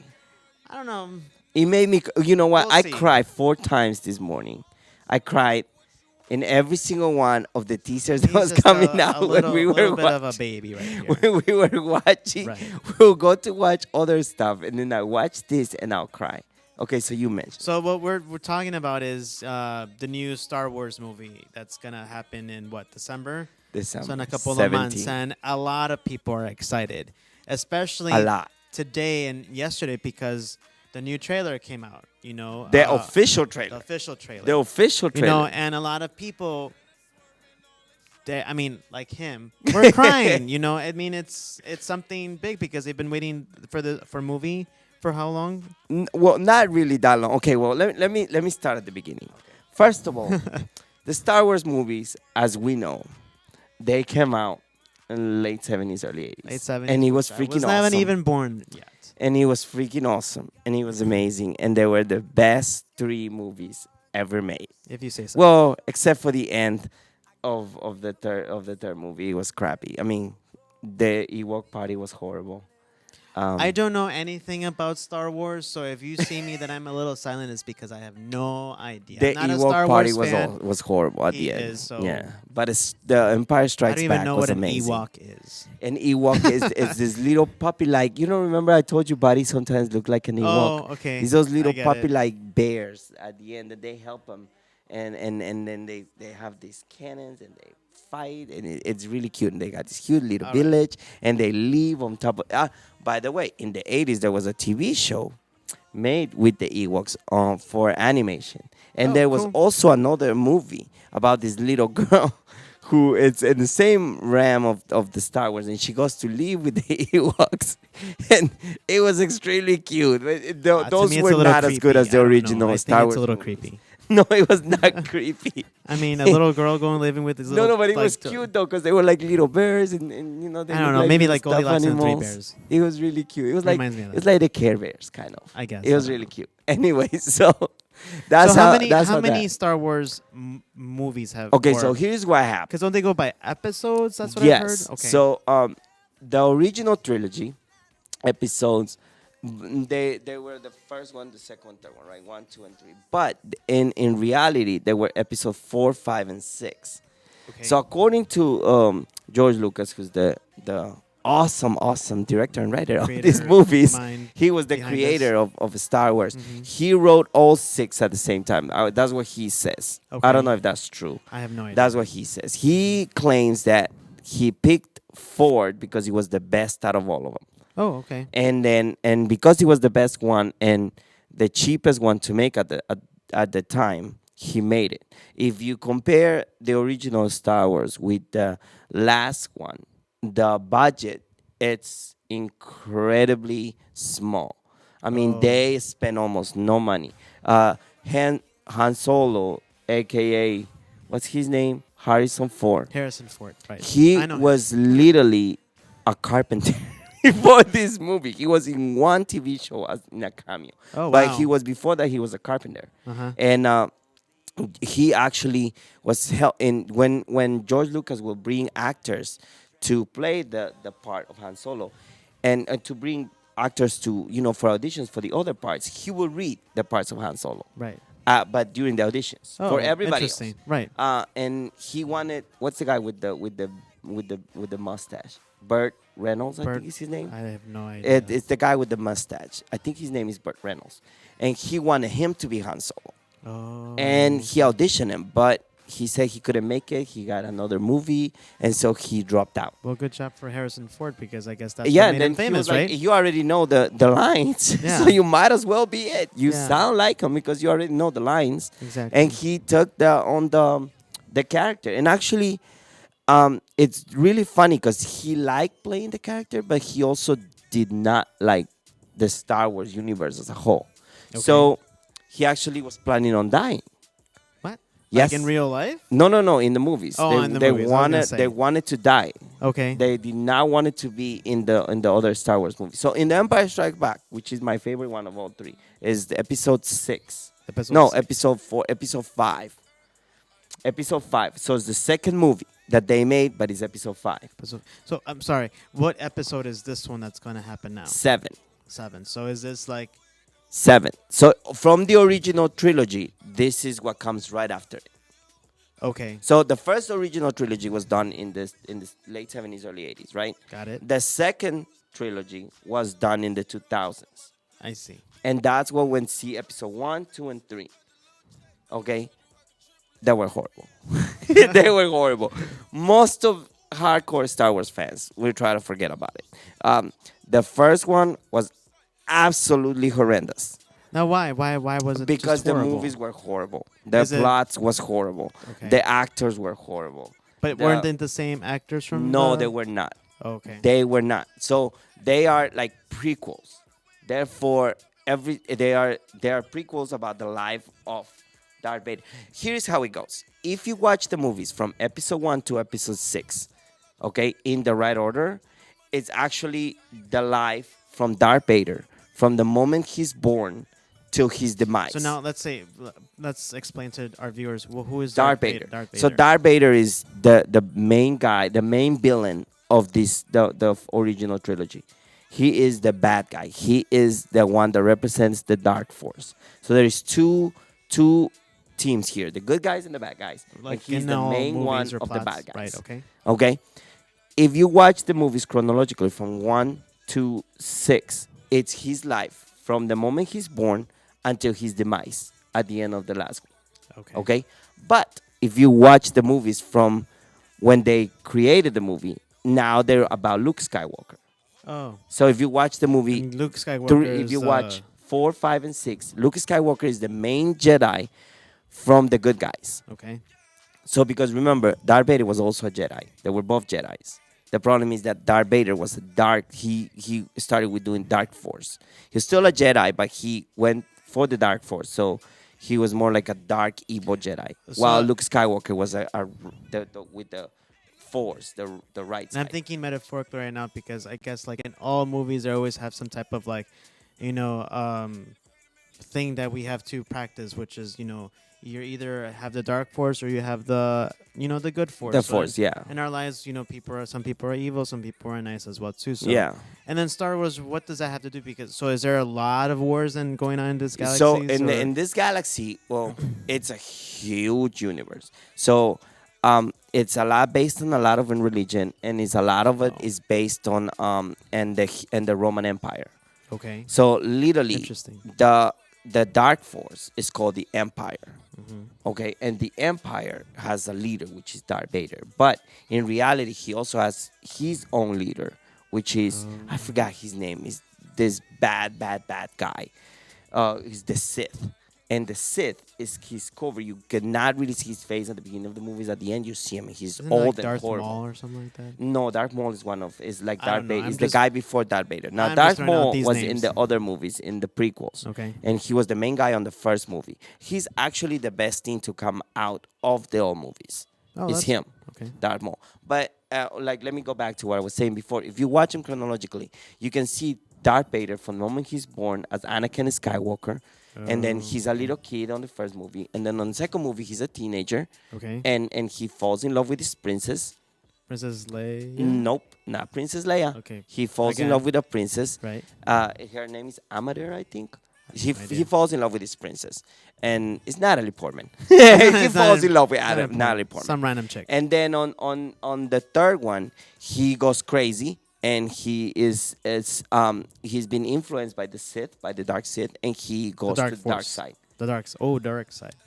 I don't know. It made me, you know what? We'll I see. cried 4 times this morning. I cried in every single one of the teasers that He's was just coming a out little, when we were little bit of a watching. baby right here. When we were watching, Right. we'll go to watch other stuff, and then I watch this and I'll cry. Okay, so you mentioned. So what we're talking about is the new Star Wars movie that's gonna happen in December? December So in a couple 17. of months, and a lot of people are excited, especially A lot. today and yesterday because the new trailer came out. The official the trailer. official trailer. The official trailer. And a lot of people. Like him, we're crying. I mean, it's something big because they've been waiting for a movie for how long? Well, not really that long. Okay, well, let me start at the beginning. First of all, the Star Wars movies, as we know, they came out in late 70s, early 80s. Late 70s. And it was I freaking wasn't awesome. even born yet. And it was freaking awesome. And it was amazing. And they were the best 3 movies ever made. If you say so. Well, except for the end of the third movie. It was crappy. I mean, the Ewok party was horrible. I don't know anything about Star Wars, so if you see me that I'm a little silent, it's because I have no idea. The I'm not a Ewok Star party Wars fan. was horrible at He the end. is, so- Yeah, but it's the Empire I Strikes don't even Back know was what an amazing. Ewok is. An Ewok is this little puppy like, remember I told you buddy sometimes look like an Ewok. Oh, okay. It's those little I get puppy it. like bears at the end that they help them, and then they have these cannons and they fight, and it's really cute. And they got this cute little All right. village, and they live on top of. By the way, in the 80s there was a TV show made with the Ewoks for animation, and Oh, there was cool. also another movie about this little girl who is in the same realm of the Star Wars, and she goes to live with the Ewoks, and it was extremely cute. But To those me, it's were a little not as good creepy. as the I don't know. original I Star think Wars. it's a little movies. creepy. No, it was not creepy. I mean, a little girl going living with his No, little. no, but it like, was cute though, because they were like little bears, and they I don't looked know, maybe little like stuffed Goldilocks and the Three animals. Bears. It was really cute. It was like Reminds me of it's that. like the Care Bears, kind of. I guess. It was I don't really know. cute. Anyway, so that's So how many that's how how many that- Star Wars movies have? Okay, so here's what happened. because don't they go by episodes? That's what Yes. I've heard. Okay. So the original trilogy episodes, they were the first one, the second one, third one, right? 1, 2, and 3. But in reality, they were episode 4, 5, and 6. Okay. So according to George Lucas, who's the awesome director and writer of these Creator movies, mind he was the behind creator of Star Wars. Mhm. He wrote all 6 at the same time. That's what he says. I Okay. don't know if that's true. I have no idea. That's what he says. He claims that he picked Ford because he was the best out of all of them. Oh, okay. And because he was the best one and the cheapest one to make at the time, he made it. If you compare the original Star Wars with the last one, the budget, it's incredibly small. I mean, they spend almost no money. Han Solo, aka what's his name? Harrison Ford. Harrison Ford, right? He I know him. was literally a carpenter before this movie. He was in one TV show as in a cameo. Oh, But wow. he was before that he was a carpenter. Uh-huh. And he actually was in when George Lucas will bring actors to play the part of Han Solo and to bring actors to for auditions for the other parts, he will read the parts of Han Solo. Right. But during the auditions Oh, for everybody else. interesting. Right. And he wanted what's the guy with the mustache? Burt Reynolds, I Burt- think is his name. I have no idea. It's the guy with the mustache. I think his name is Burt Reynolds, and he wanted him to be Han Solo. Oh. And he auditioned him, but he said he couldn't make it. He got another movie, and so he dropped out. Well, good job for Harrison Ford because I guess that's Yeah, what and made then him famous, he was right? like, you already know the lines, Yeah. so you might as well be it. You Yeah. sound like him because you already know the lines. Exactly. And he took the character, and actually, it's really funny because he liked playing the character, but he also did not like the Star Wars universe as a whole. Okay. So he actually was planning on dying. What? Yes. Like in real life? No, in the movies. Oh, they, in the they movies, I was gonna say. they wanted to die. Okay. They did not want it to be in the other Star Wars movies. So in The Empire Strikes Back, which is my favorite one of all 3, is the episode 6. Episode 6. Episode 4, episode 5. Episode 5. So it's the second movie that they made, but it's episode 5. So I'm sorry. What episode is this one that's going to happen now? 7. 7. So is this like 7. So from the original trilogy, this is what comes right after it. okay? So the first original trilogy was done in the late 70s, early 80s, right? Got it. The second trilogy was done in the 2000s. I see. And that's when we see episode 1, 2, and 3. Okay? They were horrible. They were horrible. Most of hardcore Star Wars fans will try to forget about it. The first one was absolutely horrendous. Now why? Why was it Because just the horrible? movies were horrible. The Is it- plots was horrible. Okay. The actors were horrible. But the- weren't they the same actors from No, the- they were not. Okay. They were not. So they are like prequels. Therefore, they are prequels about the life of Darth Vader. Here's how it goes. If you watch the movies from episode 1 to episode 6, okay, in the right order, it's actually the life from Darth Vader from the moment he's born till his demise. So now let's explain to our viewers who is Darth Vader. Darth Vader. So Darth Vader is the main guy, the main villain of the original trilogy. He is the bad guy. He is the one that represents the Dark Force. So there is two teams here: the good guys and the bad guys. like and he's in the all main movies one or of the plots. bad guys. Right. Okay. Okay. If you watch the movies chronologically from 1 to 6, it's his life from the moment he's born until his demise at the end of the last one. Okay. Okay? But if you watch the movies from when they created the movie, now they're about Luke Skywalker. Oh. So if you watch the movie, And Luke Skywalker. if you is, watch 4, 5, and 6, Luke Skywalker is the main Jedi from the good guys. Okay. So because remember, Darth Vader was also a Jedi. They were both Jedis. The problem is that Darth Vader was a dark. He started with doing Dark Force. He's still a Jedi, but he went for the Dark Force. So he was more like a dark evil Jedi, while Luke Skywalker was with the Force, the right And I'm side. thinking metaphorically right now because I guess like in all movies, they always have some type of like, you know, thing that we have to practice, which is you either have the dark force or you have the the good force. The So Force, yeah. In our lives, some people are evil, some people are nice as well too. So Yeah. And then Star Wars, what does that have to do? Because so is there a lot of wars then going on in this galaxy? So in this galaxy, well, it's a huge universe. So it's a lot based on a lot of religion, and it's a lot of it is based on and the Roman Empire. Okay. So literally, Interesting. the dark force is called the Empire. Okay, and the Empire has a leader, which is Darth Vader. But in reality, he also has his own leader, which is I forgot his name. Is this bad guy? He's the Sith. And the Sith is his cover. You cannot really see his face at the beginning of the movies. At the end, you see him. He's Isn't old like and Darth horrible. Maul or something like that? No, Darth Maul is is like I Darth don't know. Vader. I'm He's the just- guy before Darth Vader. Now, I'm just Darth throwing out Maul these was in names. the other movies, in the prequels. Okay. And he was the main guy on the first movie. He's actually the best thing to come out of the old movies. Oh, It's that's- him, okay. Darth Maul. But let me go back to what I was saying before. If you watch him chronologically, you can see Darth Vader from the moment he's born as Anakin Skywalker. And then he's a little kid on the first movie. And then on the second movie, he's a teenager. Okay. And he falls in love with his princess. Princess Leia. Nope, not Princess Leia. Okay. He falls in Again. love with a princess. Right. Her name is Amador, I think. He no idea. falls in love with his princess. And it's Natalie Portman. he It's not falls im- in love with not important. Natalie Portman. Some random chick. And then on the third one, he goes crazy. And he's been influenced by the Sith, by the dark Sith, and he goes to the dark force. side. The dark side.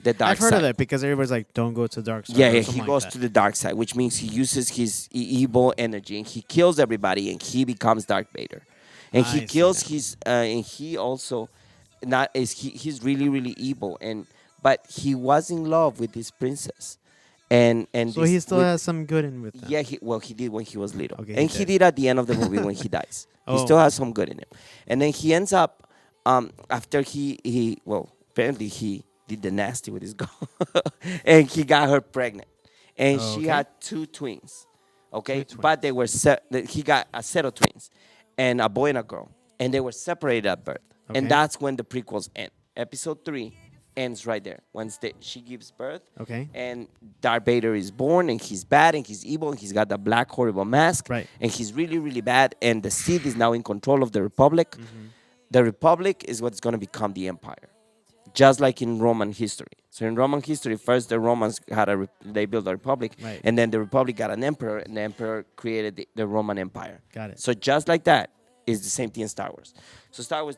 The dark I've heard side. of that because everybody's like, don't go to dark side. Yeah, or he something like goes that. to the dark side, which means he uses his evil energy and he kills everybody, and he becomes Darth Vader, and I he see kills now. his and he also he's really evil, but he was in love with this princess, and So this- he still with- has some good in with that. yeah, he did when he was little. Okay, And he he did. did at the end of the movie when he dies. He Oh. still has some good in him. And then he ends up, after apparently he did the nasty with his girl. And he got her pregnant. And Oh, she okay. had two twins. Okay? Two But they were, he got a set of twins. And a boy and a girl. And they were separated at birth. Okay. And that's when the prequels end. Episode 3 ends right there. Once she gives birth. Okay. And Darth Vader is born, and he's bad, and he's evil, and he's got the black horrible mask, Right. and he's really bad. And the Sith is now in control of the Republic. Mm-hmm. The Republic is what's going to become the Empire, just like in Roman history. So in Roman history, first the Romans they built a republic, Right. and then the Republic got an emperor, and the emperor created the Roman Empire. Got it. So just like that is the same thing in Star Wars. So Star Wars,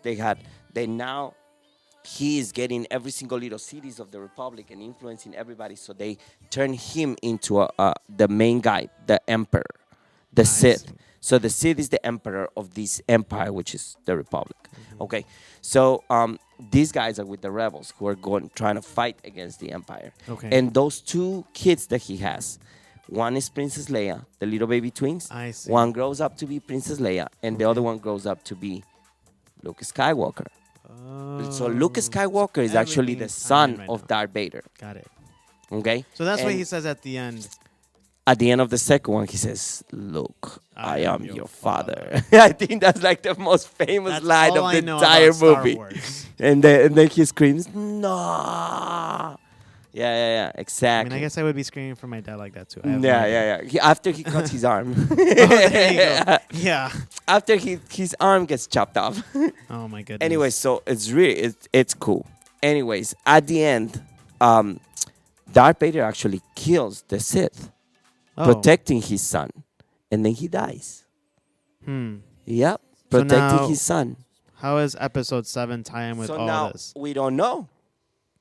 he is getting every single little cities of the Republic and influencing everybody. So they turn him into the main guy, the Emperor, the Sith. see. So the Sith is the Emperor of this empire, which is the Republic. Okay, so these guys are with the rebels who are trying to fight against the Empire. Okay. And those two kids that he has, one is Princess Leia, the little baby twins. I see. One grows up to be Princess Leia, and the other one grows up to be Luke Skywalker. So Luke Skywalker is actually the Everything's son tying in right of now. Darth Vader. Got it. Okay. So that's what And he says at the end. At the end of the second one, he says, "Luke, I am your father." I think that's like the most famous That's line all of I the know entire about Star movie. Wars. And then he screams, "No!" Yeah, I exactly. mean, I guess I would be screaming for my dad like that too. I Yeah, have no idea. After he cuts his arm. There you go. Yeah. After his arm gets chopped off. Oh my goodness. Anyway, so it's cool. Anyways, at the end, Darth Vader actually kills the Sith, protecting his son, and then he dies. Yep, So protecting now- his son. How is Episode 7 tie in with So all now this? we don't know.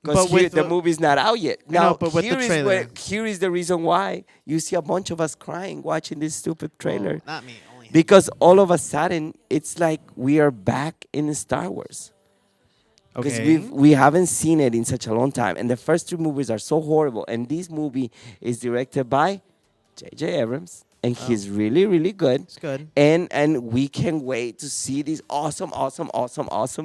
But Because with the the- movie's not out yet. know, Now, but with the here is trailer. here is the reason why you see a bunch of us crying watching this stupid trailer. Not me. Only him. Because all of a sudden, it's like we are back in Star Wars. Because Okay. we haven't seen it in such a long time. And the first two movies are so horrible. And this movie is directed by J.J. Abrams. And he's really good. It's good. And we can wait to see this awesome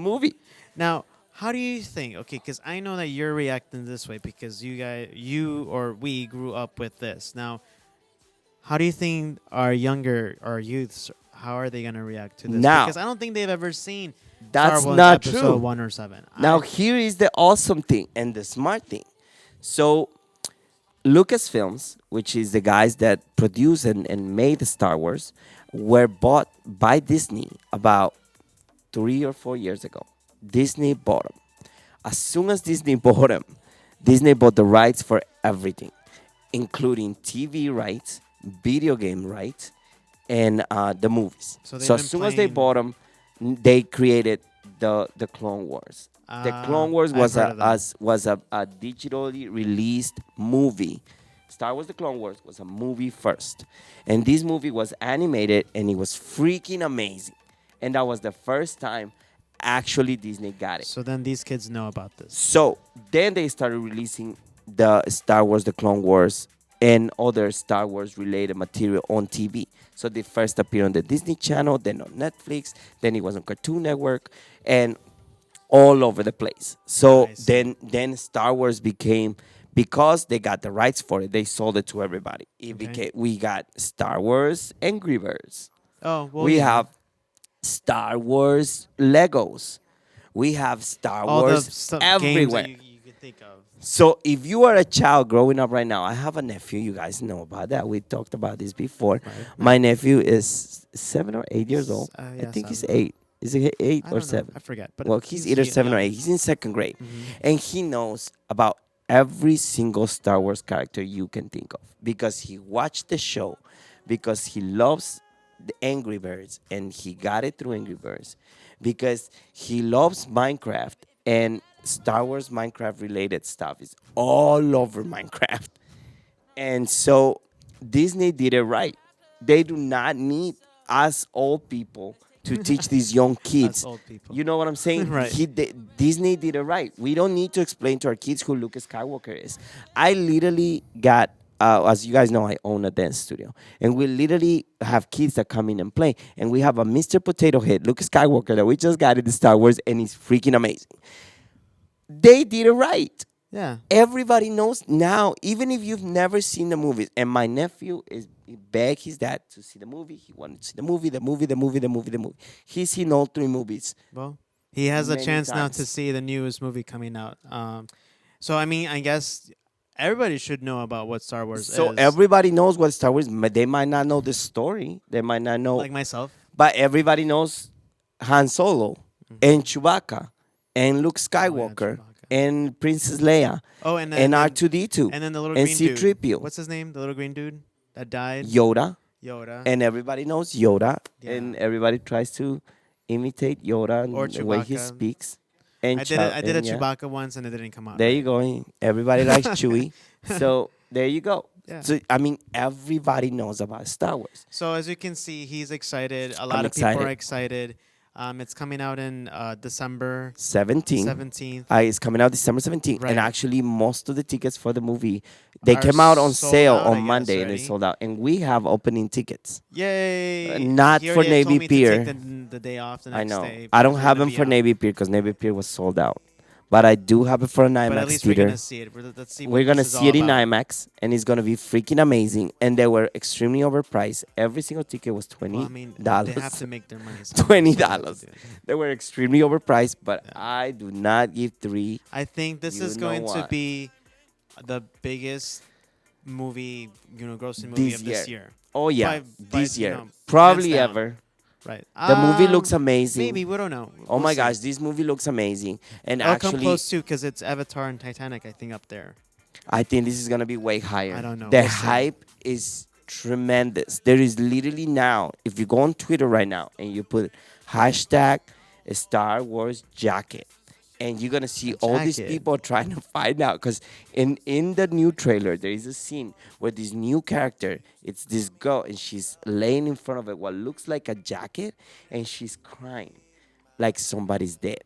movie. Now, How do you think? Okay, because I know that you're reacting this way because you or we grew up with this. Now, how do you think our youths, how are they gonna react to this? Now, Because I don't think they've ever seen that's Star Wars not Episode true. 1 or 7. Now, here is the awesome thing and the smart thing. So, Lucasfilms, which is the guys that produced and made the Star Wars, were bought by Disney about 3 or 4 years ago. Disney bought them. As soon as Disney bought them, Disney bought the rights for everything, including TV rights, video game rights, and the movies. So So, they've as been soon as they playing- bought them, they created the Clone Wars. The Clone Wars I've was heard of that. a digitally released movie. Star Wars: The Clone Wars was a movie first, and this movie was animated, and it was freaking amazing. And that was the first time actually Disney got it. So then these kids know about this. So then they started releasing the Star Wars: The Clone Wars and other Star Wars related material on TV. So they first appeared on the Disney Channel, then on Netflix, then it was on Cartoon Network, and all over the place. So I see. then Star Wars became, because they got the rights for it, they sold it to everybody. It Okay. became, we got Star Wars Angry Birds. Oh, well, We yeah. have Star Wars Legos. We have Star all Wars the stuff, everywhere. games that you could think of. So if you are a child growing up right now, I have a nephew. You guys know about that. We talked about this before. My nephew is 7 or 8 years old. I yeah, think he's 7. 8. Is it 8 I or don't know. 7? I forget. But Well, he's either 7 or young. 8. He's in second grade. And he knows about every single Star Wars character you can think of because he watched the show, because he loves the Angry Birds and he got it through Angry Birds, because he loves Minecraft and Star Wars Minecraft related stuff is all over Minecraft. And so Disney did it right. They do not need us old people to teach these young kids. Us old people. You know what I'm saying? Right. Disney did it right. We don't need to explain to our kids who Luke Skywalker is. I literally got, as you guys know, I own a dance studio. And we literally have kids that come in and play. And we have a Mr. Potato Head, Luke Skywalker, that we just got in the Star Wars, and he's freaking amazing. They did it right. Yeah. Everybody knows now, even if you've never seen the movies. And my nephew he begged his dad to see the movie. He wanted to see the movie. He's seen all 3 movies. Well, he has a Many chance now to times. see the newest movie coming out. So I mean, I guess everybody should know about what Star Wars So is. everybody knows what Star Wars, but they might not know the story. They might not know. like myself. But everybody knows Han Solo and Chewbacca and Luke Skywalker Chewbacca. and Princess Leia Oh, and and then, R2D2 and then the little and green dude. C-3PO. What's his name? The little green dude that died. Yoda. Yoda. And everybody knows Yoda, Yeah. and everybody tries to imitate Yoda and Or the way he Chewbacca. speaks. And I did a and yeah. Chewbacca once and it didn't come out. There right. you go. Everybody likes Chewie, so there you go. Yeah. So I mean, everybody knows about Star Wars. So as you can see, he's excited. A lot I'm of people excited. are excited. It's coming out in December 17. 17th. It's coming out December 17th, Right. and actually most of the tickets for the movie they Are came out on sold sale out, I on guess, Monday, and they already. sold out. And we have opening tickets. Yay! Not He for already had told Navy me to Pier. take the day off the next I know. day. I don't because we're have gonna them be for out. Navy Pier because Navy Pier was sold out. But I do have it for an But at IMAX least we're theater. gonna see it. Let's see. We're what gonna this is see all it in about. IMAX, and it's gonna be freaking amazing. And they were extremely overpriced. Every single ticket was $20. Well, I mean, they have to make their money. $20. They were extremely overpriced, but I do not give 3. I think this You is know going to what? be the biggest movie, grossing movie This of this year. Oh yeah, By- this year, hands probably down. ever. Right. The movie looks amazing. Maybe we don't know. Oh We'll my see. gosh, this movie looks amazing. And I'll come actually, close too because it's Avatar and Titanic. I think up there. I think this is gonna be way higher. I don't know. The We'll see. hype is tremendous. There is literally now, if you go on Twitter right now and you put hashtag Star Wars jacket, and you're gonna see all these jacket. people trying to find out. Because in the new trailer, there is a scene where this new character, it's this girl, and she's laying in front of it what looks like a jacket, and she's crying like somebody's dead.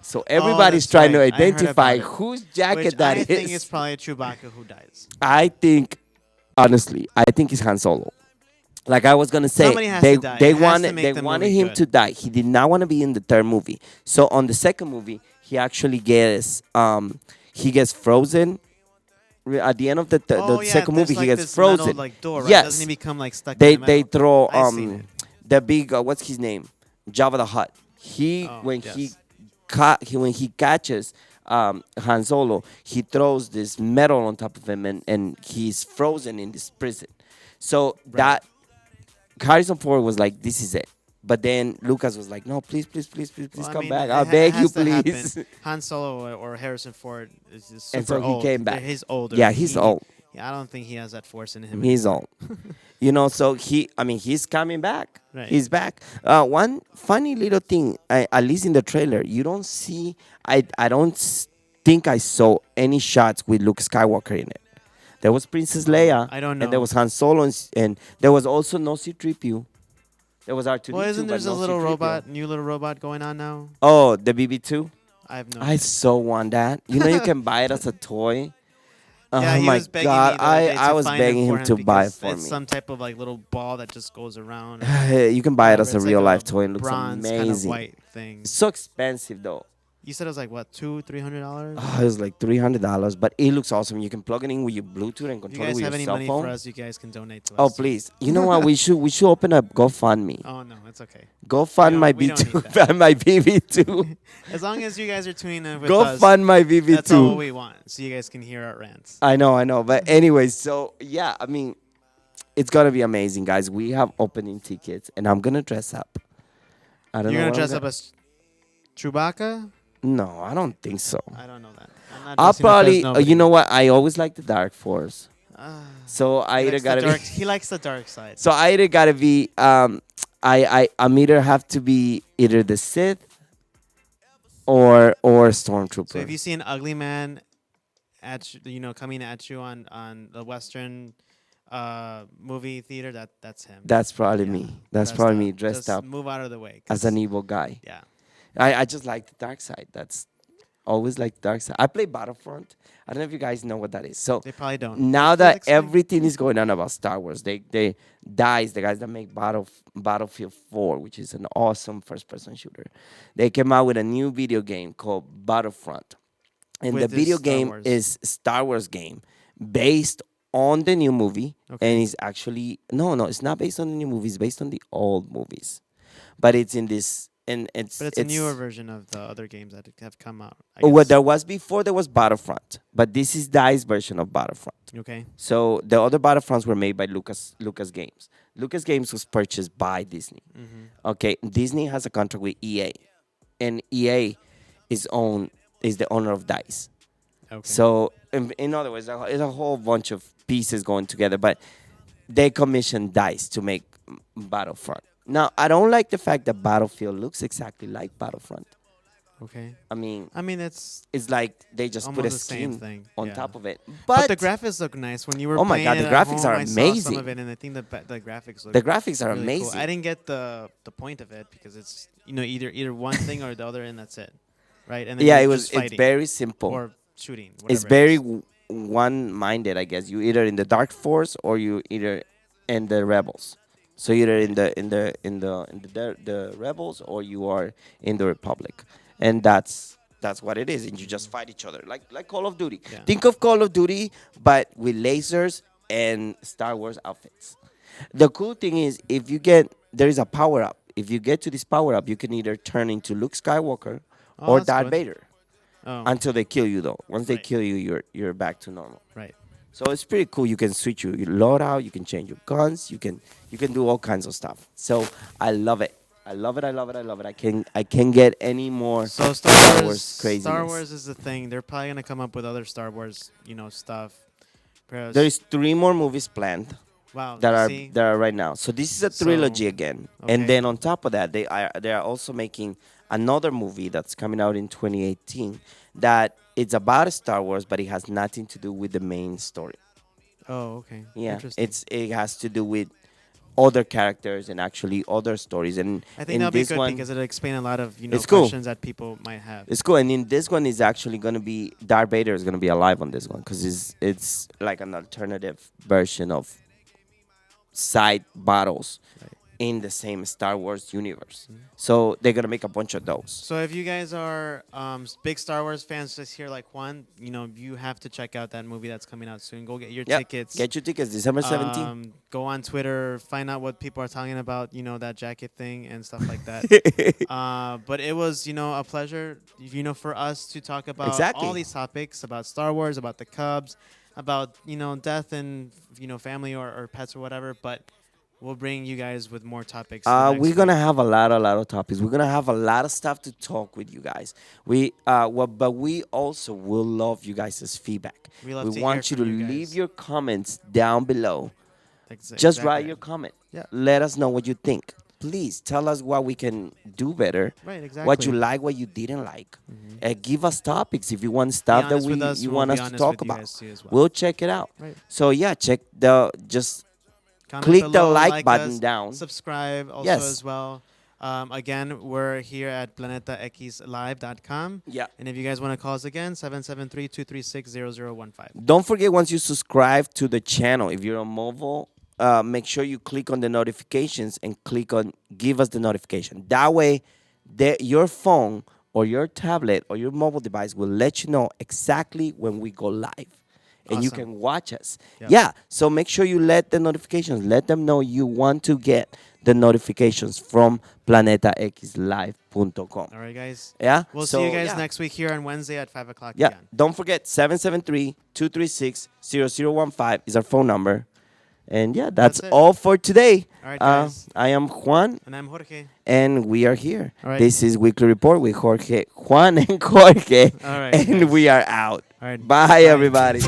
So everybody's that's trying right. to I heard identify about it. whose jacket Which that I is. think it's probably Chewbacca who dies. I think, honestly, I think it's Han Solo. Like I was gonna say, Somebody has they to die. they It has to wanted make they the wanted movie him good. to die. He did not want to be in the third movie. So on the second movie, he actually gets he gets frozen. At the end of the Oh, yeah, second movie, there's he like gets this metal, frozen. like, door, right? Yes, Doesn't he become, like, stuck in they the metal? they throw I've seen it. the big what's his name, Jabba the Hutt. He Oh, when yes. when he catches Han Solo, he throws this metal on top of him, and he's frozen in this prison. So that Harrison Ford was like, "This is it." But then Lucas was like, "No, please, please, please, please, please Well, I come mean, back. it I ha- it beg you, has to please." happen. Han Solo or Harrison Ford is just super And so he old. came back. He's older. Yeah, he's old. Yeah, I don't think he has that force in him. He's anymore. old. You know, so he's coming back. Right. He's back. One funny little thing, at least in the trailer, you don't see. I don't think I saw any shots with Luke Skywalker in it. There was Princess Leia. I don't And there know. was Han Solo, and there was also no C-3PO. There was R2D2. Well, isn't there but a no little C-3PO. new little robot going on now? Oh, the BB2. I have no. I so want that. You know, you can buy it as a toy. Yeah, Oh he my was begging God, me the other day I to was find begging for him to buy it because for it's me. some type of like little ball that just goes around. You can buy it as a It's like real life toy and looks bronze amazing. kind of white thing. It's so expensive though. You said it was like what, $200-$300? Oh, it was like $300, but it looks awesome. You can plug it in with your Bluetooth and If you control it guys with have your any cell money phone. for us, you guys can donate to us. Oh too. please! You know what? we should open up GoFundMe. Oh no, it's okay. Go fund my we don't need B2, that. my BB2. As long as you guys are tuning in with Go us, fund my BB2. that's all we want, so you guys can hear our rants. I know. But anyways, so yeah, I mean, it's gonna be amazing, guys. We have opening tickets, and I'm gonna dress up. I don't You're know. gonna dress up as Chewbacca? No, I don't think so. I don't know that. I'm not I'll dressing up as probably. nobody. You know what? I always like the Dark Force, Ah, so I he either likes the gotta dark- be. He likes the dark side. So I either gotta be. I'm either have to be either the Sith or Stormtrooper. So if you see an ugly man coming at you on the Western movie theater, that's him. That's probably Yeah. me. That's Dressed probably up. me dressed Just up move out of the way. as 'cause- an evil guy. Yeah. I just like the dark side. That's always like the dark side. I play Battlefront. I don't know if you guys know what that is. So They probably don't. now Please that explain. everything is going on about Star Wars, the guys that make Battlefield 4, which is an awesome first-person shooter, they came out with a new video game called Battlefront, and With the this video Star game Wars. is Star Wars game based on the new movie, Okay. and it's actually no, it's not based on the new movie. It's based on the old movies, but it's in this. And it's But it's a newer version of the other games that have come out. I what guess. there was before there was Battlefront, but this is DICE version of Battlefront. Okay. So the other Battlefronts were made by Lucas Games. Lucas Games was purchased by Disney. Mm-hmm. Okay, Disney has a contract with EA, and EA is the owner of DICE. Okay. So in other words, it's a whole bunch of pieces going together, but they commissioned DICE to make Battlefront. Now, I don't like the fact that Battlefield looks exactly like Battlefront. Okay. I mean, It's it's like they just put a almost the same skin thing, on yeah. top of it. but the graphics look nice when you were. Oh my playing God, it the at graphics home, are I saw some amazing. of it, and I think the graphics look. the graphics are really amazing. Cool. I didn't get the point of it because it's either one thing or the other, and that's it, right? And then Yeah, you're it was. just It's fighting very simple. or shooting. It's whatever it very is. one-minded, I guess. You either in the Dark Force or you either in the Rebels. So either in the Rebels or you are in the Republic, and that's what it is. And you just fight each other like Call of Duty. Yeah. Think of Call of Duty, but with lasers and Star Wars outfits. The cool thing is there is a power up. If you get to this power up, you can either turn into Luke Skywalker Oh, or that's Darth good. Vader. Oh, Until they kill you, though. Once they Right. kill you, you're back to normal. right. So it's pretty cool. You can switch your load out. You can change your guns. You can do all kinds of stuff. So I love it. I love it. I can get any more So Star Wars craziness. Star Wars is the thing. They're probably gonna come up with other Star Wars, stuff. Perhaps- There is 3 more movies planned wow that are see? right now. So this is a So, trilogy again. okay. And then on top of that, they are also making another movie that's coming out in 2018 that it's about Star Wars, but it has nothing to do with the main story. Oh, okay. Yeah, Interesting. it has to do with other characters and actually other stories. And I think in that'll be this good one, because it'll explain a lot of It's cool. questions that people might have. it's cool. And in this one, is actually going to be Darth Vader is going to be alive on this one because it's like an alternative version of side battles in the same Star Wars universe. So they're gonna make a bunch of those. So if you guys are big Star Wars fans, just here like Juan, you have to check out that movie that's coming out soon. Go get your Yep. tickets. Get your tickets December 17th. Go on Twitter, find out what people are talking about, that jacket thing and stuff like that. But it was, a pleasure, for us to talk about Exactly. all these topics about Star Wars, about the Cubs, about, death and, family or pets or whatever. But we'll bring you guys with more topics. Next We're gonna week. have a lot of topics. We're gonna have a lot of stuff to talk with you guys. But we also will love you guys' feedback. We love to want hear you to from you leave guys. your comments down below. Just Exactly. write your comment. Yeah. Let us know what you think. Please tell us what we can do better. Right, exactly. What you like, what you didn't like. Give us topics if you want Be stuff that honest with us, you we'll want be us to honest talk with you about. guys too as well. We'll check it out. Right. So yeah, just Comment click the below, like button us, down. Subscribe also Yes. as well. Again, we're here at planetaxlive.com. Yeah. And if you guys want to call us again, 773-236-0015. Don't forget, once you subscribe to the channel, if you're on mobile, make sure you click on the notifications and click on give us the notification. That way, your phone or your tablet or your mobile device will let you know exactly when we go live. And you Awesome. can watch us. Yep. Yeah, so make sure you let the notifications, let them know you want to get the notifications from planetaxlive.com. All right, guys. Yeah? We'll So, see you guys yeah. next week here on Wednesday at 5 o'clock Yeah, again. don't forget 773-236-0015 is our phone number. And yeah, that's That's it. all for today. All right, guys. I am Juan, And I'm Jorge. and we are here. All right. This is Weekly Report with Jorge, Juan, and Jorge. All right, And guys. we are out. All right. Bye, Bye. everybody.